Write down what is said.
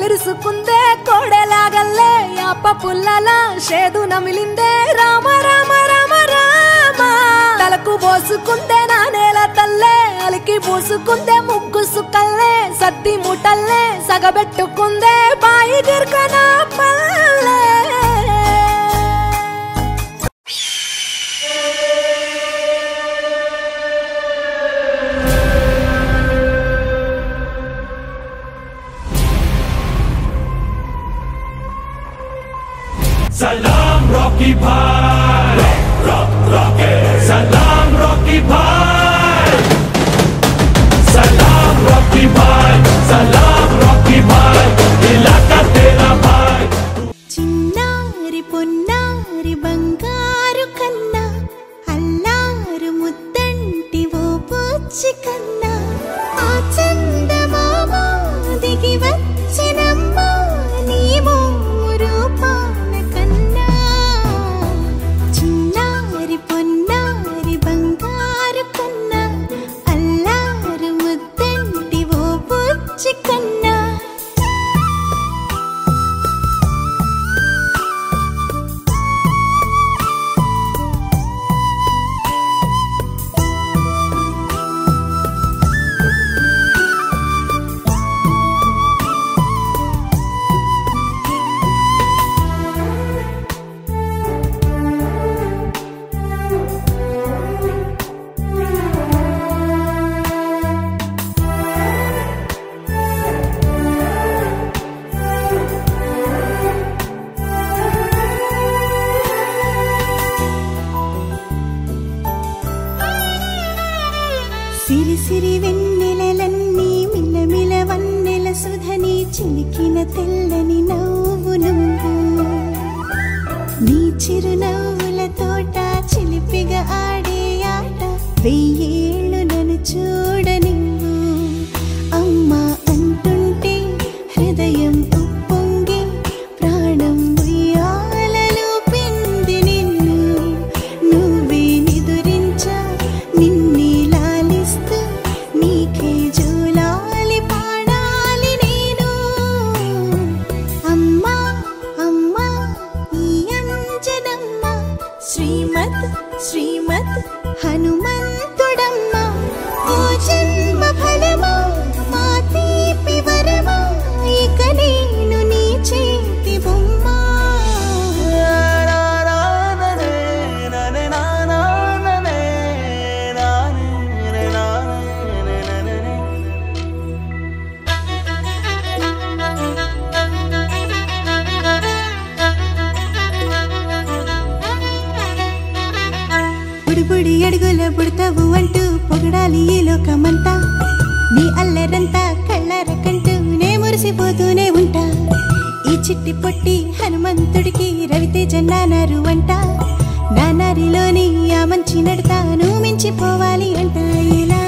కళ్ళిరుసుకుందే కోడెలాగల్లే యాప పుల్లల షేదు నమిలిందే రామ రామ రామ రామ తలకు పోసుకుందే నా నేల తల్లే అలికి పూసుకుందే ముగ్గు సుక్కల్లే సత్తి ముటల్లే సగబెట్టుకుందే బాయి గిర్కన పల్లె सलाम रॉकी भाई सलाम रॉकी भाई सलाम रॉकी भाई सलाम रॉकी भाई इलाका तेरा भाई चिन्नारी पुन्नारी बंगारू कन्ना अल्लारू मुद्दंटी वो पुच्ची कन्ना आ चंदमाम दिगी वच्चिनम्मा नीवो रूपा సిరి సిరి వెన్నెలలన్నీ మిలమిల వన్నెల సుధని చిలికిన తెల్లని నవ్వు నువ్వు నీ చిరునవ్వుల తోట చిలిపిగా ఆడే ఆట వెయ్యేళ్ళు నన్ను చూడనివ్వు అమ్మా అంటుంటే హృదయం ఉప్పొంగి ప్రాణం ఉయ్యాలలో పిండి నిన్ను నువ్వే నిదురించా నిన్నే నీకే జూలాలి పాడాలి నేను అమ్మా అమ్మా ఈ అంజనమ్మ శ్రీమత్ శ్రీమత్ హనుమంతుడమ్మ ఓ జన్మ ఫలమా మా తీపి వరమా ఇక నేను నీ చేతి బొమ్మ బుడి అడుగుల బుడతావు అంటూ పొగడాలి ఈ లోకమంతా నీ అల్లరంతా కళ్ళరకంటూ నే మురిసిపోతూనే ఉంటా ఈ చిట్టి పొట్టి హనుమంతుడికి రవితేజ నానారు అంట నానారిలోని ఆ మంచి నడతాను మించిపోవాలి అంట ఇలా